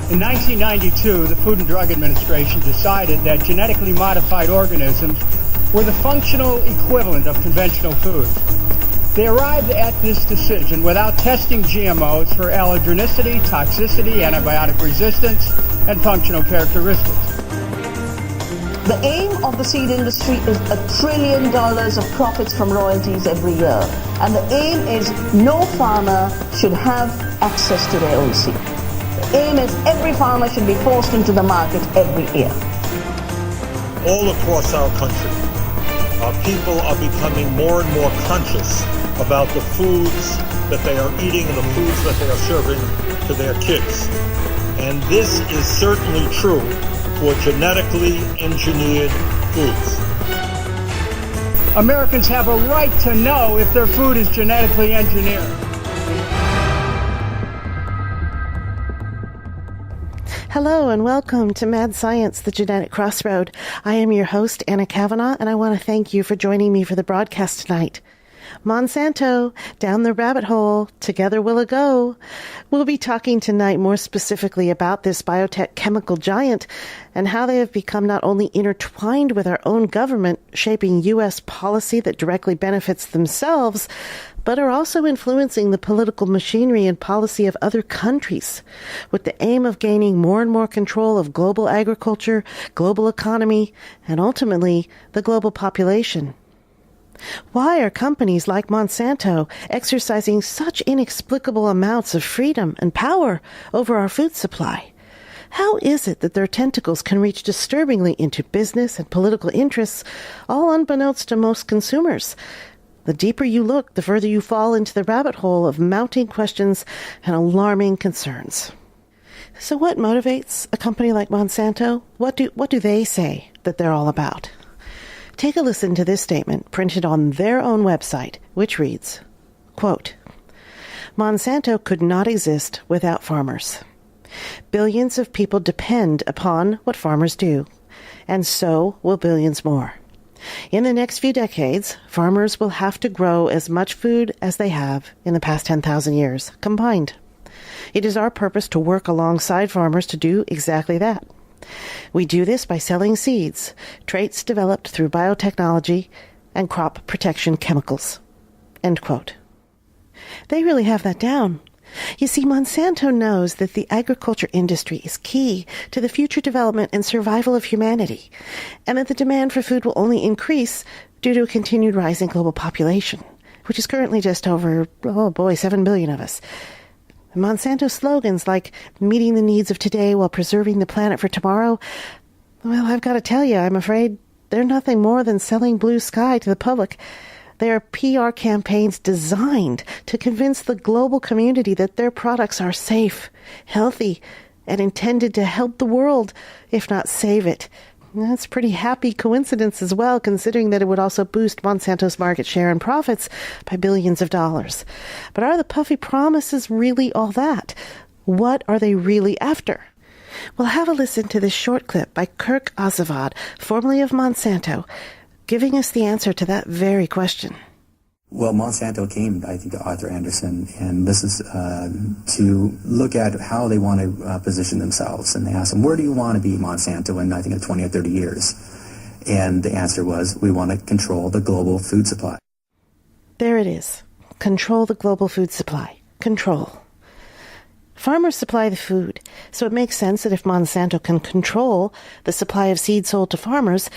In 1992, the Food and Drug Administration decided that genetically modified organisms were the functional equivalent of conventional food. They arrived at this decision without testing GMOs for allergenicity, toxicity, antibiotic resistance, and functional characteristics. The aim of the seed industry is $1 trillion of profits from royalties every year. And the aim is no farmer should have access to their own seed. The aim is every farmer should be forced into the market every year. All across our country, our people are becoming more and more conscious about the foods that they are eating and the foods that they are serving to their kids. And this is certainly true for genetically engineered foods. Americans have a right to know if their food is genetically engineered. Hello and welcome to Mad Science, the Genetic Crossroad. I am your host, Anna Kavanaugh, and I want to thank you for joining me for the broadcast tonight. Monsanto, down the rabbit hole, together we'll go. We'll be talking tonight more specifically about this biotech chemical giant and how they have become not only intertwined with our own government, shaping U.S. policy that directly benefits themselves, but are also influencing the political machinery and policy of other countries, with the aim of gaining more and more control of global agriculture, global economy, and ultimately the global population. Why are companies like Monsanto exercising such inexplicable amounts of freedom and power over our food supply? How is it that their tentacles can reach disturbingly into business and political interests, all unbeknownst to most consumers? The deeper you look, the further you fall into the rabbit hole of mounting questions and alarming concerns. So what motivates a company like Monsanto? What do they say that they're all about? Take a listen to this statement printed on their own website, which reads, quote, Monsanto could not exist without farmers. Billions of people depend upon what farmers do, and so will billions more. In the next few decades, farmers will have to grow as much food as they have in the past 10,000 years, combined. It is our purpose to work alongside farmers to do exactly that. We do this by selling seeds, traits developed through biotechnology, and crop protection chemicals. End quote. They really have that down. You see, Monsanto knows that the agriculture industry is key to the future development and survival of humanity, and that the demand for food will only increase due to a continued rise in global population, which is currently just over, 7 billion of us. Monsanto slogans like meeting the needs of today while preserving the planet for tomorrow, well, I've got to tell you, I'm afraid they're nothing more than selling blue sky to the public. They are PR campaigns designed to convince the global community that their products are safe, healthy, and intended to help the world, if not save it. That's a pretty happy coincidence as well, considering that it would also boost Monsanto's market share and profits by billions of dollars. But are the puffy promises really all that? What are they really after? Well, have a listen to this short clip by Kirk Azavad, formerly of Monsanto, giving us the answer to that very question. Well, Monsanto came, I think, to Arthur Anderson, and this is to look at how they want to position themselves. And they asked him, where do you want to be, Monsanto, in, I think, 20 or 30 years? And the answer was, we want to control the global food supply. There it is. Control the global food supply. Control. Farmers supply the food, so it makes sense that if Monsanto can control the supply of seed sold to farmers,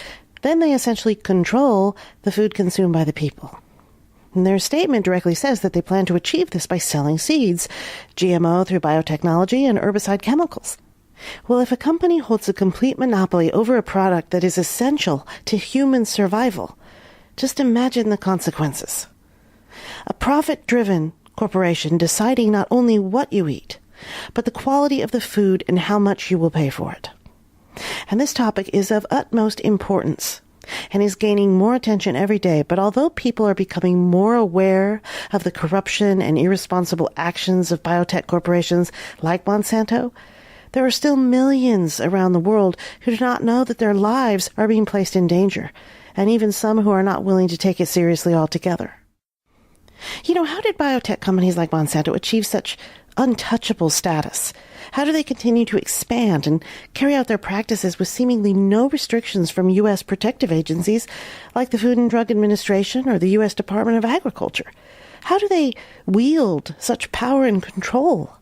then they essentially control the food consumed by the people. And their statement directly says that they plan to achieve this by selling seeds, GMO through biotechnology, and herbicide chemicals. Well, if a company holds a complete monopoly over a product that is essential to human survival, just imagine the consequences. A profit-driven corporation deciding not only what you eat, but the quality of the food and how much you will pay for it. And this topic is of utmost importance and is gaining more attention every day. But although people are becoming more aware of the corruption and irresponsible actions of biotech corporations like Monsanto, there are still millions around the world who do not know that their lives are being placed in danger, and even some who are not willing to take it seriously altogether. How did biotech companies like Monsanto achieve such untouchable status? How do they continue to expand and carry out their practices with seemingly no restrictions from U.S. protective agencies like the Food and Drug Administration or the U.S. Department of Agriculture? How do they wield such power and control?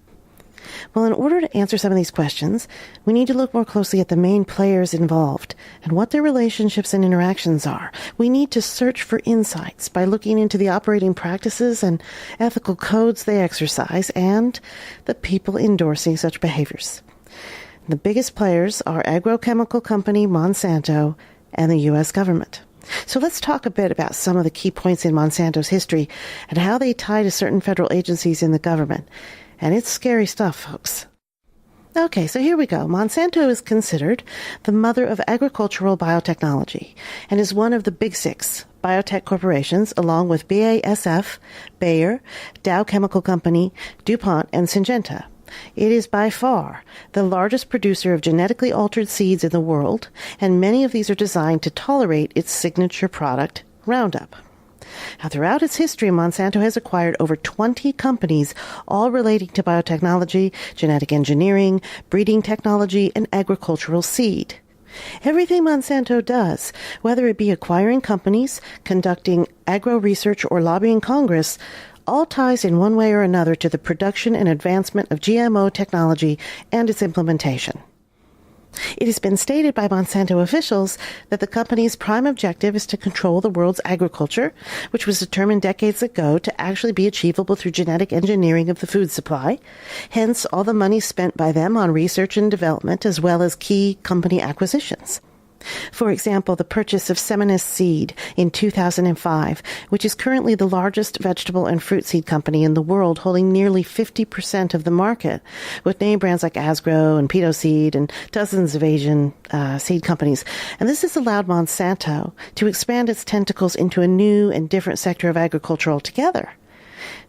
Well, in order to answer some of these questions, we need to look more closely at the main players involved and what their relationships and interactions are. We need to search for insights by looking into the operating practices and ethical codes they exercise and the people endorsing such behaviors. The biggest players are agrochemical company Monsanto and the U.S. government. So let's talk a bit about some of the key points in Monsanto's history and how they tie to certain federal agencies in the government. And it's scary stuff, folks. Okay, so here we go. Monsanto is considered the mother of agricultural biotechnology and is one of the big six biotech corporations, along with BASF, Bayer, Dow Chemical Company, DuPont, and Syngenta. It is by far the largest producer of genetically altered seeds in the world, and many of these are designed to tolerate its signature product, Roundup. Now, throughout its history, Monsanto has acquired over 20 companies, all relating to biotechnology, genetic engineering, breeding technology, and agricultural seed. Everything Monsanto does, whether it be acquiring companies, conducting agro-research, or lobbying Congress, all ties in one way or another to the production and advancement of GMO technology and its implementation. It has been stated by Monsanto officials that the company's prime objective is to control the world's agriculture, which was determined decades ago to actually be achievable through genetic engineering of the food supply. Hence, all the money spent by them on research and development, as well as key company acquisitions. For example, the purchase of Seminis Seed in 2005, which is currently the largest vegetable and fruit seed company in the world, holding nearly 50% of the market, with name brands like Asgrow and Peto Seed and dozens of Asian seed companies. And this has allowed Monsanto to expand its tentacles into a new and different sector of agriculture altogether.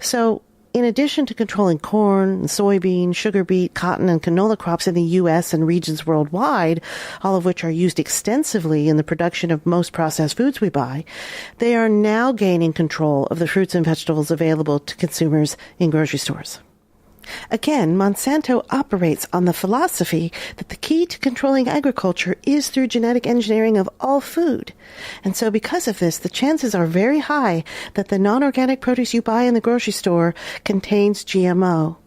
So, in addition to controlling corn, soybean, sugar beet, cotton, and canola crops in the U.S. and regions worldwide, all of which are used extensively in the production of most processed foods we buy, they are now gaining control of the fruits and vegetables available to consumers in grocery stores. Again, Monsanto operates on the philosophy that the key to controlling agriculture is through genetic engineering of all food. And so because of this, the chances are very high that the non-organic produce you buy in the grocery store contains GMO.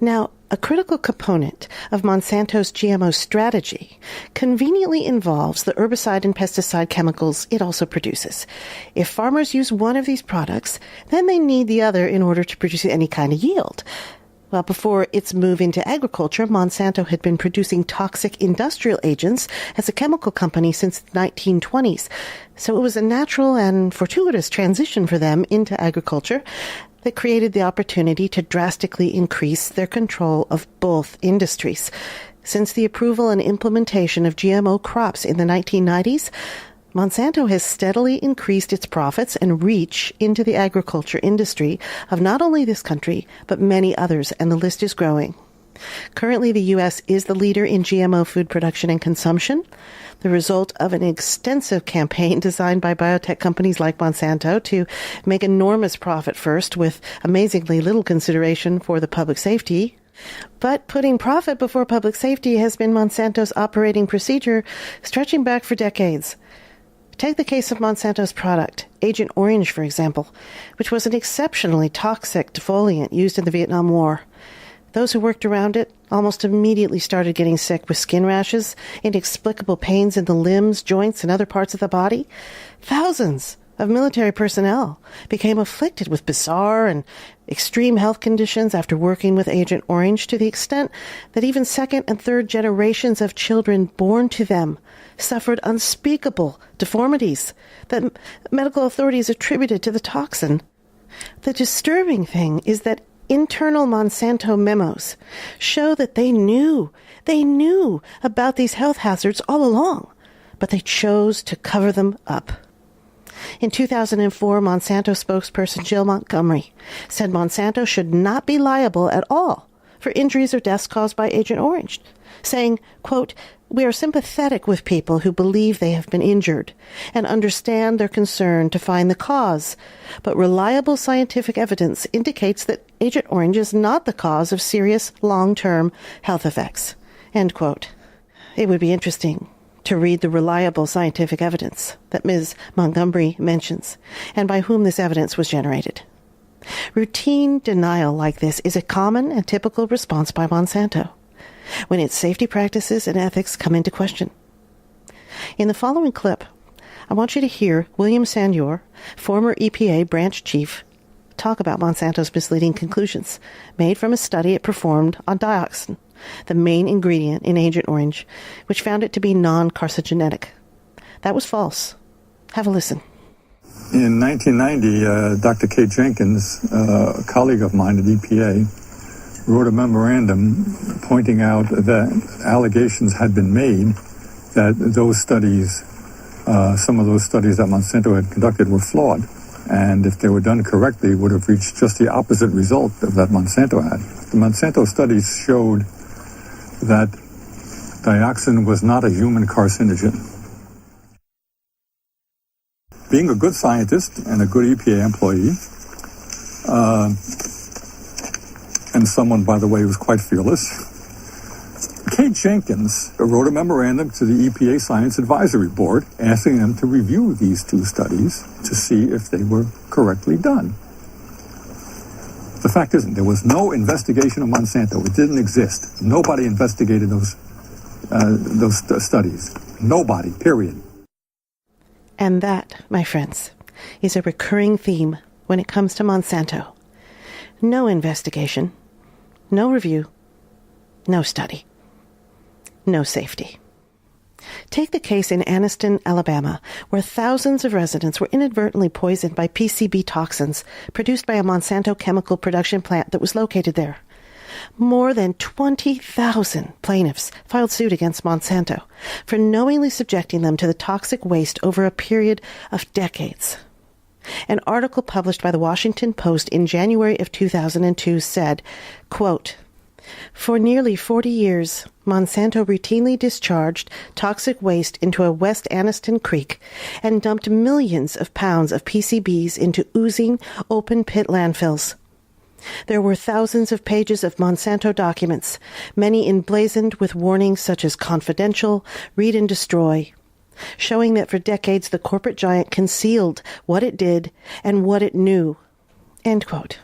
Now, a critical component of Monsanto's GMO strategy conveniently involves the herbicide and pesticide chemicals it also produces. If farmers use one of these products, then they need the other in order to produce any kind of yield. Well, before its move into agriculture, Monsanto had been producing toxic industrial agents as a chemical company since the 1920s. So it was a natural and fortuitous transition for them into agriculture that created the opportunity to drastically increase their control of both industries. Since the approval and implementation of GMO crops in the 1990s, Monsanto has steadily increased its profits and reach into the agriculture industry of not only this country, but many others, and the list is growing. Currently, the U.S. is the leader in GMO food production and consumption, the result of an extensive campaign designed by biotech companies like Monsanto to make enormous profit first, with amazingly little consideration for the public safety. But putting profit before public safety has been Monsanto's operating procedure stretching back for decades. Take the case of Monsanto's product, Agent Orange, for example, which was an exceptionally toxic defoliant used in the Vietnam War. Those who worked around it almost immediately started getting sick with skin rashes, inexplicable pains in the limbs, joints, and other parts of the body. Thousands of military personnel became afflicted with bizarre and extreme health conditions after working with Agent Orange, to the extent that even second and third generations of children born to them suffered unspeakable deformities that medical authorities attributed to the toxin. The disturbing thing is that internal Monsanto memos show that they knew about these health hazards all along, but they chose to cover them up. In 2004, Monsanto spokesperson Jill Montgomery said Monsanto should not be liable at all for injuries or deaths caused by Agent Orange, saying, quote, "We are sympathetic with people who believe they have been injured and understand their concern to find the cause, but reliable scientific evidence indicates that Agent Orange is not the cause of serious long-term health effects." End quote. It would be interesting to read the reliable scientific evidence that Ms. Montgomery mentions, and by whom this evidence was generated. Routine denial like this is a common and typical response by Monsanto when its safety practices and ethics come into question. In the following clip, I want you to hear William Sanyur, former EPA branch chief, talk about Monsanto's misleading conclusions made from a study it performed on dioxin, the main ingredient in Agent Orange, which found it to be non-carcinogenic. That was false. Have a listen. In 1990, Dr. Kate Jenkins, a colleague of mine at EPA, wrote a memorandum pointing out that allegations had been made that those studies, some of those studies that Monsanto had conducted were flawed. And if they were done correctly, would have reached just the opposite result of that Monsanto had. The Monsanto studies showed that dioxin was not a human carcinogen. Being a good scientist and a good EPA employee, and someone, by the way, who was quite fearless, Kate Jenkins wrote a memorandum to the EPA Science Advisory Board asking them to review these two studies to see if they were correctly done. The fact isn't, there was no investigation of Monsanto. It didn't exist. Nobody investigated those studies. Nobody, period. And that, my friends, is a recurring theme when it comes to Monsanto. No investigation, no review, no study, no safety. Take the case in Anniston, Alabama, where thousands of residents were inadvertently poisoned by PCB toxins produced by a Monsanto chemical production plant that was located there. More than 20,000 plaintiffs filed suit against Monsanto for knowingly subjecting them to the toxic waste over a period of decades. An article published by the Washington Post in January of 2002 said, quote, "For nearly 40 years, Monsanto routinely discharged toxic waste into a West Anniston creek and dumped millions of pounds of PCBs into oozing open-pit landfills. There were thousands of pages of Monsanto documents, many emblazoned with warnings such as confidential, read and destroy, showing that for decades the corporate giant concealed what it did and what it knew." End quote.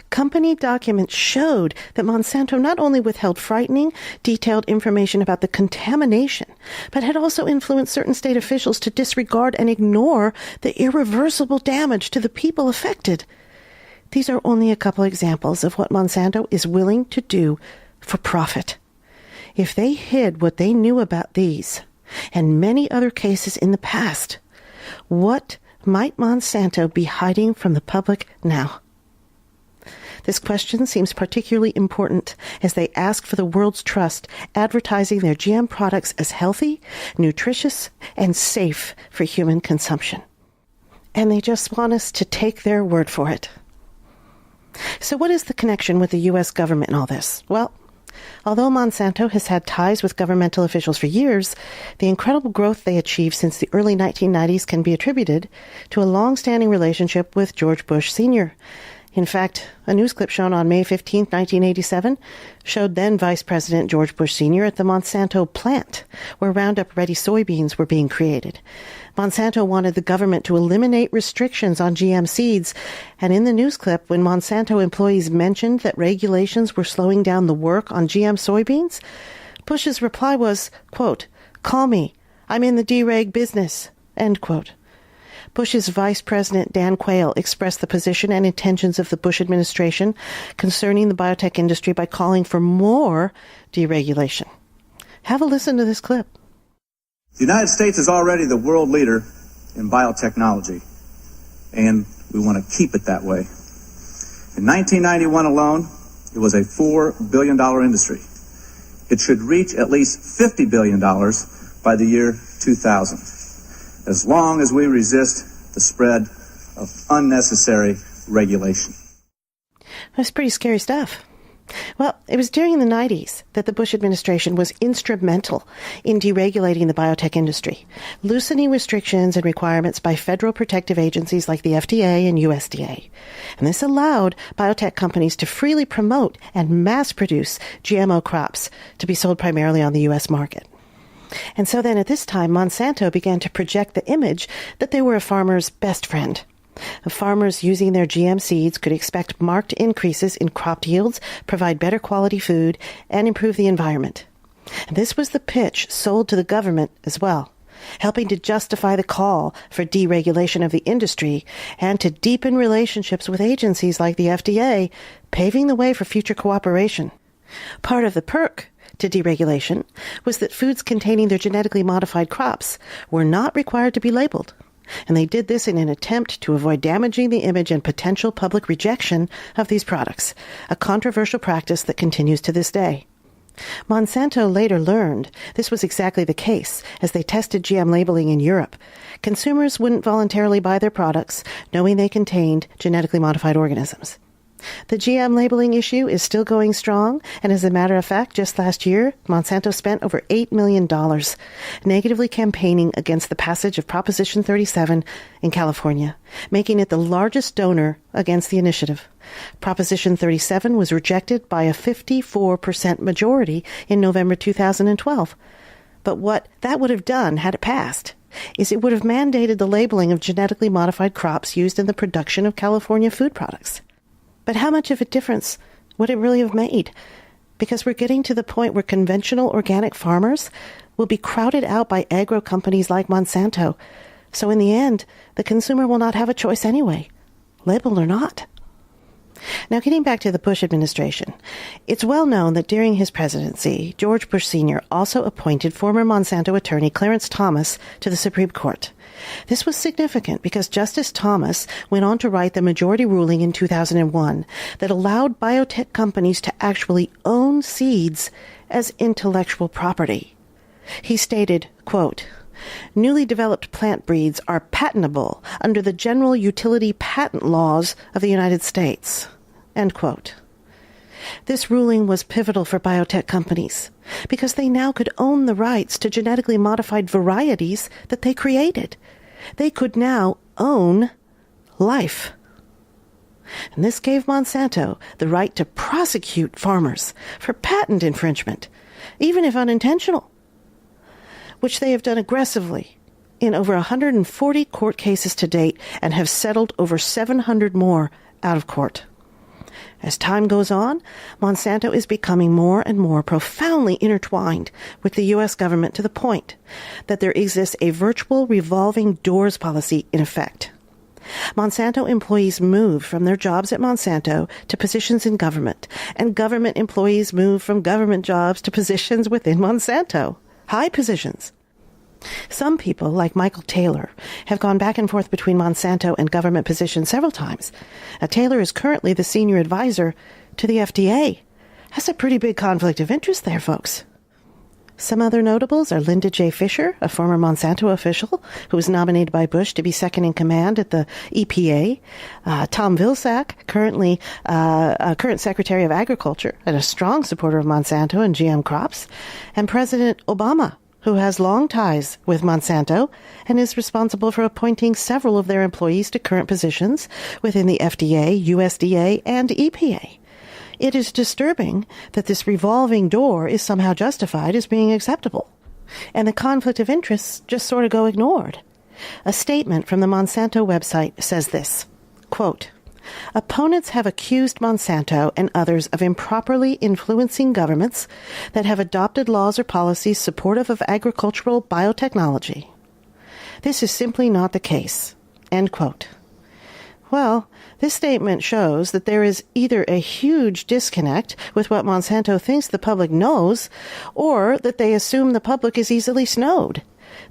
Company documents showed that Monsanto not only withheld frightening, detailed information about the contamination, but had also influenced certain state officials to disregard and ignore the irreversible damage to the people affected. These are only a couple examples of what Monsanto is willing to do for profit. If they hid what they knew about these and many other cases in the past, what might Monsanto be hiding from the public now? This question seems particularly important as they ask for the world's trust, advertising their GM products as healthy, nutritious, and safe for human consumption. And they just want us to take their word for it. So what is the connection with the U.S. government in all this? Well, although Monsanto has had ties with governmental officials for years, the incredible growth they achieved since the early 1990s can be attributed to a long-standing relationship with George Bush Sr. In fact, a news clip shown on May 15, 1987, showed then Vice President George Bush Sr. at the Monsanto plant, where Roundup-ready soybeans were being created. Monsanto wanted the government to eliminate restrictions on GM seeds, and in the news clip, when Monsanto employees mentioned that regulations were slowing down the work on GM soybeans, Bush's reply was, quote, "Call me. I'm in the dereg business," end quote. Bush's Vice President Dan Quayle expressed the position and intentions of the Bush administration concerning the biotech industry by calling for more deregulation. Have a listen to this clip. The United States is already the world leader in biotechnology, and we want to keep it that way. In 1991 alone, it was a $4 billion industry. It should reach at least $50 billion by the year 2000. As long as we resist the spread of unnecessary regulation. That's pretty scary stuff. Well, it was during the 90s that the Bush administration was instrumental in deregulating the biotech industry, loosening restrictions and requirements by federal protective agencies like the FDA and USDA. And this allowed biotech companies to freely promote and mass produce GMO crops to be sold primarily on the U.S. market. And so then at this time, Monsanto began to project the image that they were a farmer's best friend. Farmers using their GM seeds could expect marked increases in crop yields, provide better quality food, and improve the environment. And this was the pitch sold to the government as well, helping to justify the call for deregulation of the industry and to deepen relationships with agencies like the FDA, paving the way for future cooperation. Part of the perk to deregulation was that foods containing their genetically modified crops were not required to be labeled. And they did this in an attempt to avoid damaging the image and potential public rejection of these products, a controversial practice that continues to this day. Monsanto later learned this was exactly the case as they tested GM labeling in Europe. Consumers wouldn't voluntarily buy their products, knowing they contained genetically modified organisms. The GM labeling issue is still going strong, and as a matter of fact, just last year, Monsanto spent over $8 million negatively campaigning against the passage of Proposition 37 in California, making it the largest donor against the initiative. Proposition 37 was rejected by a 54% majority in November 2012. But what that would have done had it passed is it would have mandated the labeling of genetically modified crops used in the production of California food products. But how much of a difference would it really have made? Because we're getting to the point where conventional organic farmers will be crowded out by agro companies like Monsanto. So in the end, the consumer will not have a choice anyway, labeled or not. Now, getting back to the Bush administration, it's well known that during his presidency, George Bush Sr. also appointed former Monsanto attorney Clarence Thomas to the Supreme Court. This was significant because Justice Thomas went on to write the majority ruling in 2001 that allowed biotech companies to actually own seeds as intellectual property. He stated, quote, "Newly developed plant breeds are patentable under the general utility patent laws of the United States." End quote. This ruling was pivotal for biotech companies because they now could own the rights to genetically modified varieties that they created. They could now own life. And this gave Monsanto the right to prosecute farmers for patent infringement, even if unintentional, which they have done aggressively in over 140 court cases to date and have settled over 700 more out of court. As time goes on, Monsanto is becoming more and more profoundly intertwined with the U.S. government to the point that there exists a virtual revolving doors policy in effect. Monsanto employees move from their jobs at Monsanto to positions in government, and government employees move from government jobs to positions within Monsanto, high positions. Some people, like Michael Taylor, have gone back and forth between Monsanto and government positions several times. Taylor is currently the senior advisor to the FDA. That's a pretty big conflict of interest there, folks. Some other notables are Linda J. Fisher, a former Monsanto official who was nominated by Bush to be second in command at the EPA, Tom Vilsack, current Secretary of Agriculture and a strong supporter of Monsanto and GM crops, and President Obama, who has long ties with Monsanto and is responsible for appointing several of their employees to current positions within the FDA, USDA, and EPA. It is disturbing that this revolving door is somehow justified as being acceptable, and the conflict of interests just sort of go ignored. A statement from the Monsanto website says this, quote, "Opponents have accused Monsanto and others of improperly influencing governments that have adopted laws or policies supportive of agricultural biotechnology. This is simply not the case." End quote. Well, this statement shows that there is either a huge disconnect with what Monsanto thinks the public knows, or that they assume the public is easily snowed.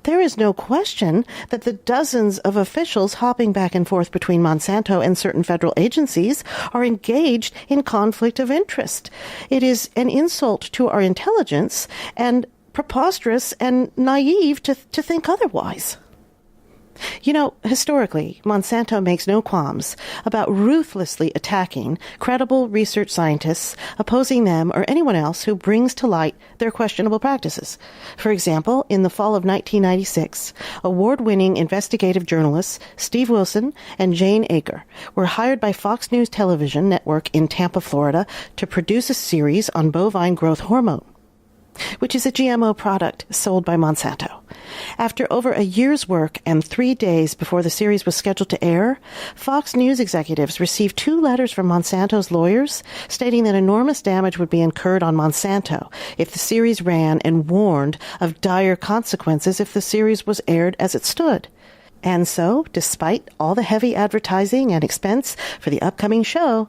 There is no question that the dozens of officials hopping back and forth between Monsanto and certain federal agencies are engaged in conflict of interest. It is an insult to our intelligence and preposterous and naive to think otherwise. You know, historically, Monsanto makes no qualms about ruthlessly attacking credible research scientists, opposing them or anyone else who brings to light their questionable practices. For example, in the fall of 1996, award-winning investigative journalists Steve Wilson and Jane Aker were hired by Fox News Television Network in Tampa, Florida, to produce a series on bovine growth hormone, which is a GMO product sold by Monsanto. After over a year's work and 3 days before the series was scheduled to air, Fox News executives received 2 letters from Monsanto's lawyers stating that enormous damage would be incurred on Monsanto if the series ran, and warned of dire consequences if the series was aired as it stood. And so, despite all the heavy advertising and expense for the upcoming show,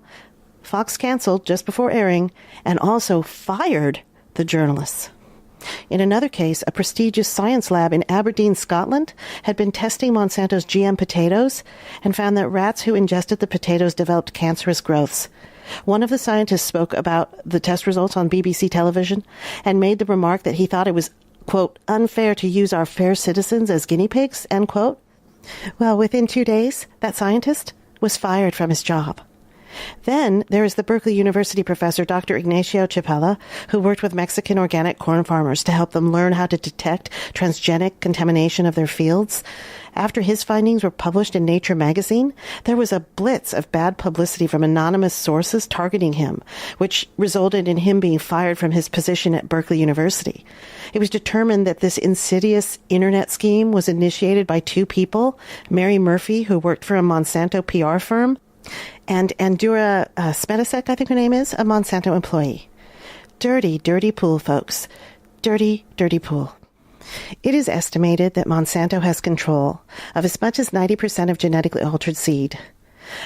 Fox canceled just before airing and also fired the journalists. In another case, a prestigious science lab in Aberdeen, Scotland, had been testing Monsanto's GM potatoes and found that rats who ingested the potatoes developed cancerous growths. One of the scientists spoke about the test results on BBC television and made the remark that he thought it was, quote, unfair to use our fair citizens as guinea pigs, end quote. Well, within 2 days, that scientist was fired from his job. Then there is the Berkeley University professor Dr. Ignacio Chapela, who worked with Mexican organic corn farmers to help them learn how to detect transgenic contamination of their fields. After his findings were published in Nature magazine, there was a blitz of bad publicity from anonymous sources targeting him, which resulted in him being fired from his position at Berkeley University. It was determined that this insidious internet scheme was initiated by 2 people, Mary Murphy, who worked for a Monsanto PR firm, and Andura Smedisek, I think her name is, a Monsanto employee. Dirty, dirty pool, folks. Dirty, dirty pool. It is estimated that Monsanto has control of as much as 90% of genetically altered seed.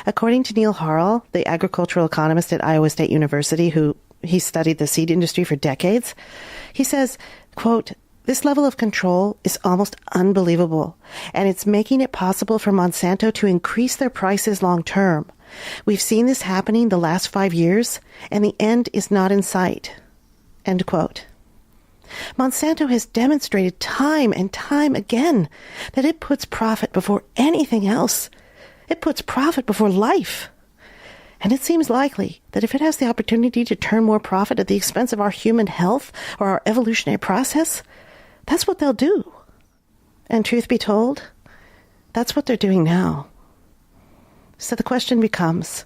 According to Neil Harrell, the agricultural economist at Iowa State University, he studied the seed industry for decades, he says, quote, this level of control is almost unbelievable, and it's making it possible for Monsanto to increase their prices long term. We've seen this happening the last 5 years, and the end is not in sight. End quote. Monsanto has demonstrated time and time again that it puts profit before anything else. It puts profit before life. And it seems likely that if it has the opportunity to turn more profit at the expense of our human health or our evolutionary process, that's what they'll do. And truth be told, that's what they're doing now. So the question becomes,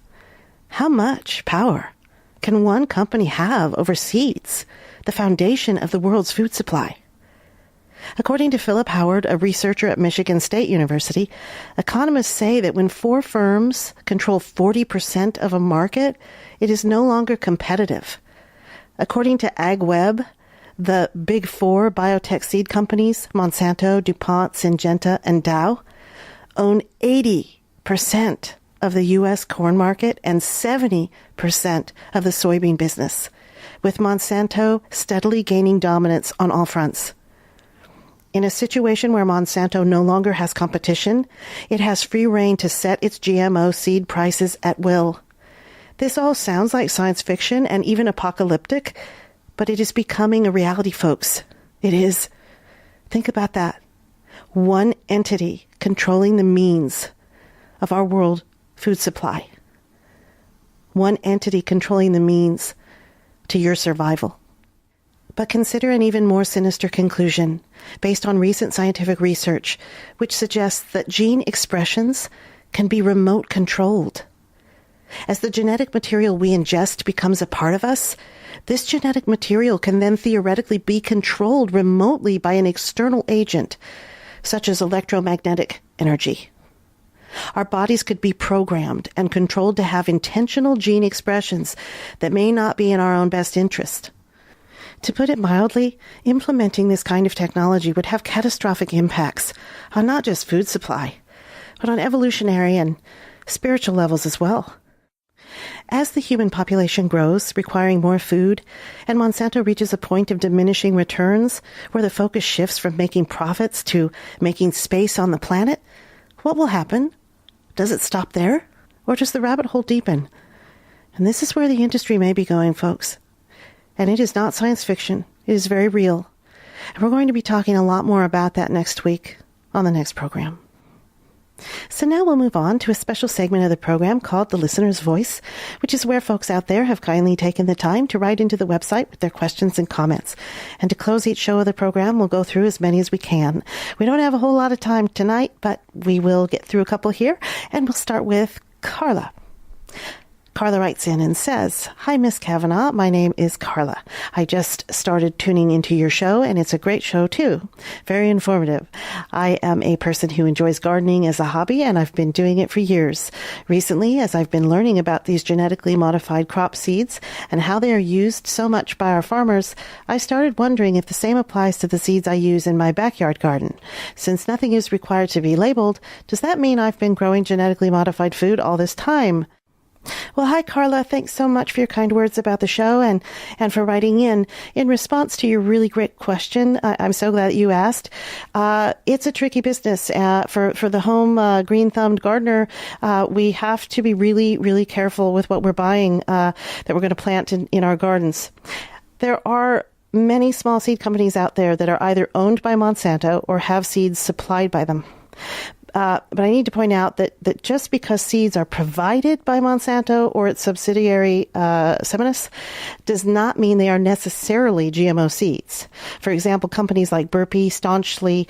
how much power can one company have over seeds, the foundation of the world's food supply? According to Philip Howard, a researcher at Michigan State University, economists say that when 4 firms control 40% of a market, it is no longer competitive. According to AgWeb, the big 4 biotech seed companies, Monsanto, DuPont, Syngenta, and Dow, own 80% of the U.S. corn market and 70% of the soybean business, with Monsanto steadily gaining dominance on all fronts. In a situation where Monsanto no longer has competition, it has free rein to set its GMO seed prices at will. This all sounds like science fiction and even apocalyptic, but it is becoming a reality, folks. It is. Think about that. One entity controlling the means of our world food supply. One entity controlling the means to your survival. But consider an even more sinister conclusion based on recent scientific research, which suggests that gene expressions can be remote controlled. As the genetic material we ingest becomes a part of us, this genetic material can then theoretically be controlled remotely by an external agent, such as electromagnetic energy. Our bodies could be programmed and controlled to have intentional gene expressions that may not be in our own best interest. To put it mildly, implementing this kind of technology would have catastrophic impacts on not just food supply, but on evolutionary and spiritual levels as well. As the human population grows, requiring more food, and Monsanto reaches a point of diminishing returns where the focus shifts from making profits to making space on the planet, what will happen? Does it stop there? Or does the rabbit hole deepen? And this is where the industry may be going, folks. And it is not science fiction. It is very real. And we're going to be talking a lot more about that next week on the next program. So now we'll move on to a special segment of the program called The Listener's Voice, which is where folks out there have kindly taken the time to write into the website with their questions and comments. And to close each show of the program, we'll go through as many as we can. We don't have a whole lot of time tonight, but we will get through a couple here, and we'll start with Carla. Carla writes in and says, "Hi, Miss Kavanaugh. My name is Carla. I just started tuning into your show, and it's a great show, too. Very informative. I am a person who enjoys gardening as a hobby, and I've been doing it for years. Recently, as I've been learning about these genetically modified crop seeds and how they are used so much by our farmers, I started wondering if the same applies to the seeds I use in my backyard garden. Since nothing is required to be labeled, does that mean I've been growing genetically modified food all this time?" Well, hi, Carla. Thanks so much for your kind words about the show and for writing in. In response to your really great question, I'm so glad that you asked. It's a tricky business. For the home green-thumbed gardener, we have to be really, really careful with what we're buying that we're going to plant in our gardens. There are many small seed companies out there that are either owned by Monsanto or have seeds supplied by them. But I need to point out that just because seeds are provided by Monsanto or its subsidiary Seminis does not mean they are necessarily GMO seeds. For example, companies like Burpee staunchly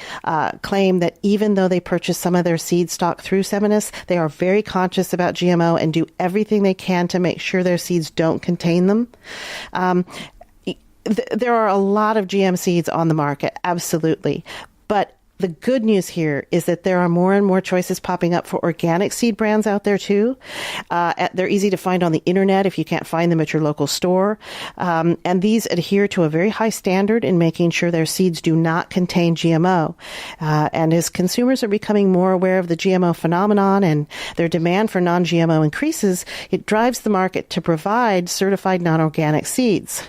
claim that even though they purchase some of their seed stock through Seminis, they are very conscious about GMO and do everything they can to make sure their seeds don't contain them. There are a lot of GM seeds on the market, absolutely. But the good news here is that there are more and more choices popping up for organic seed brands out there, too. They're easy to find on the internet if you can't find them at your local store. And these adhere to a very high standard in making sure their seeds do not contain GMO. And as consumers are becoming more aware of the GMO phenomenon and their demand for non-GMO increases, it drives the market to provide certified non-organic seeds.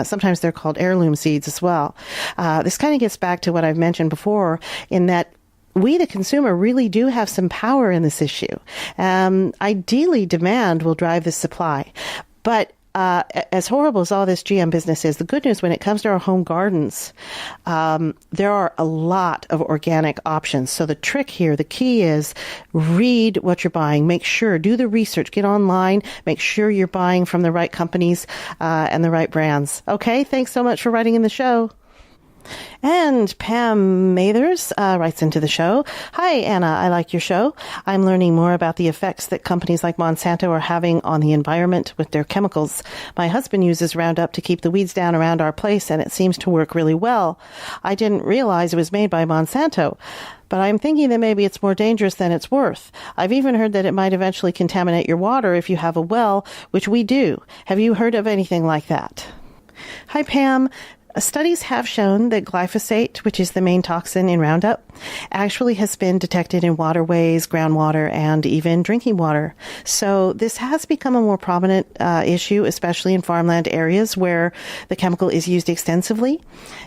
Sometimes they're called heirloom seeds as well. This kind of gets back to what I've mentioned before in that we, the consumer, really do have some power in this issue. Ideally, demand will drive the supply. But as horrible as all this GM business is, the good news when it comes to our home gardens, there are a lot of organic options. So the trick here, the key is read what you're buying. Make sure, do the research, get online, make sure you're buying from the right companies and the right brands. Okay, thanks so much for writing in the show. And Pam Mathers writes into the show. Hi, Anna. I like your show. I'm learning more about the effects that companies like Monsanto are having on the environment with their chemicals. My husband uses Roundup to keep the weeds down around our place, and it seems to work really well. I didn't realize it was made by Monsanto, but I'm thinking that maybe it's more dangerous than it's worth. I've even heard that it might eventually contaminate your water if you have a well, which we do. Have you heard of anything like that? Hi, Pam. Studies have shown that glyphosate, which is the main toxin in Roundup, actually has been detected in waterways, groundwater, and even drinking water. So this has become a more prominent issue, especially in farmland areas where the chemical is used extensively.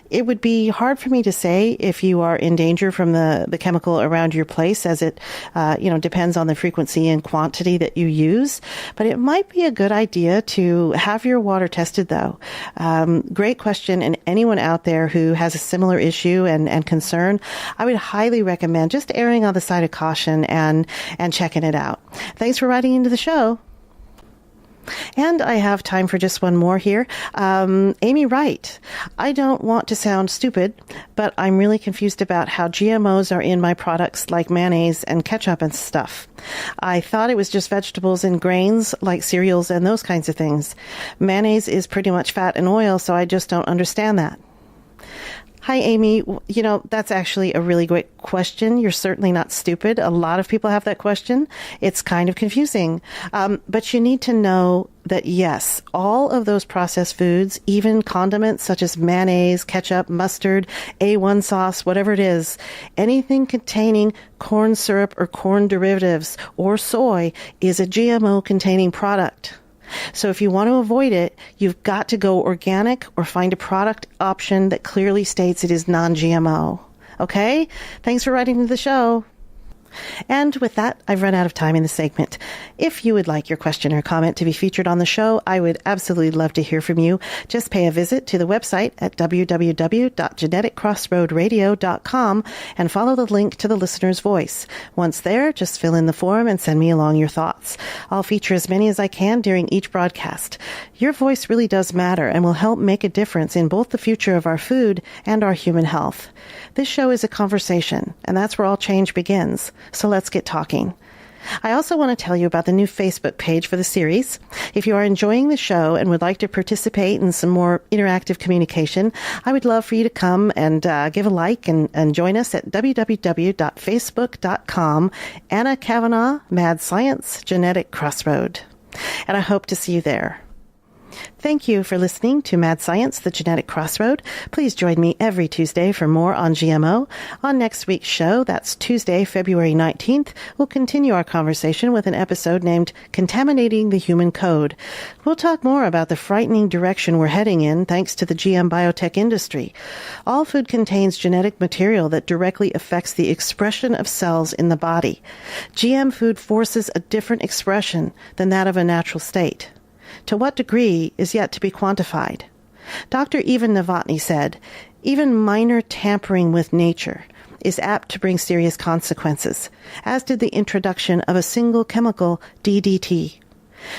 It would be hard for me to say if you are in danger from the chemical around your place, as it depends on the frequency and quantity that you use. But it might be a good idea to have your water tested, though. Great question. And anyone out there who has a similar issue and concern, I would highly recommend just erring on the side of caution and checking it out. Thanks for writing into the show. And I have time for just one more here. Amy Wright. I don't want to sound stupid, but I'm really confused about how GMOs are in my products like mayonnaise and ketchup and stuff. I thought it was just vegetables and grains like cereals and those kinds of things. Mayonnaise is pretty much fat and oil, so I just don't understand that. Hi, Amy. That's actually a really great question. You're certainly not stupid. A lot of people have that question. It's kind of confusing. But you need to know that, yes, all of those processed foods, even condiments such as mayonnaise, ketchup, mustard, A1 sauce, whatever it is, anything containing corn syrup or corn derivatives or soy is a GMO-containing product. So if you want to avoid it, you've got to go organic or find a product option that clearly states it is non-GMO. Okay? Thanks for writing to the show. And with that, I've run out of time in the segment. If you would like your question or comment to be featured on the show, I would absolutely love to hear from you. Just pay a visit to the website at www.geneticcrossroadradio.com and follow the link to the listener's voice. Once there, just fill in the form and send me along your thoughts. I'll feature as many as I can during each broadcast. Your voice really does matter and will help make a difference in both the future of our food and our human health. This show is a conversation, and that's where all change begins. So let's get talking. I also want to tell you about the new Facebook page for the series. If you are enjoying the show and would like to participate in some more interactive communication, I would love for you to come and give a like and join us at www.facebook.com, Anna Kavanaugh, Mad Science, Genetic Crossroad. And I hope to see you there. Thank you for listening to Mad Science, the Genetic Crossroad. Please join me every Tuesday for more on GMO. On next week's show, that's Tuesday, February 19th, we'll continue our conversation with an episode named Contaminating the Human Code. We'll talk more about the frightening direction we're heading in thanks to the GM biotech industry. All food contains genetic material that directly affects the expression of cells in the body. GM food forces a different expression than that of a natural state. To what degree is yet to be quantified. Dr. Ivan Novotny said, even minor tampering with nature is apt to bring serious consequences, as did the introduction of a single chemical, DDT.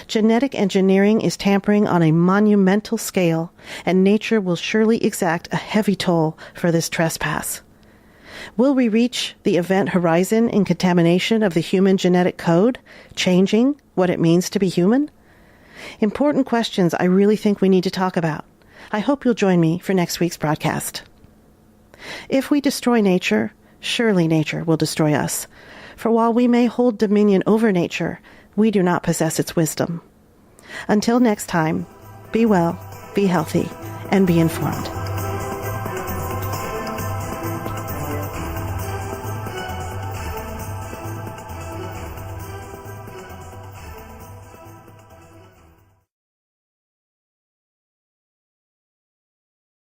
Genetic engineering is tampering on a monumental scale, and nature will surely exact a heavy toll for this trespass. Will we reach the event horizon in contamination of the human genetic code, changing what it means to be human? Important questions I really think we need to talk about. I hope you'll join me for next week's broadcast. If we destroy nature, surely nature will destroy us. For while we may hold dominion over nature, we do not possess its wisdom. Until next time, be well, be healthy, and be informed.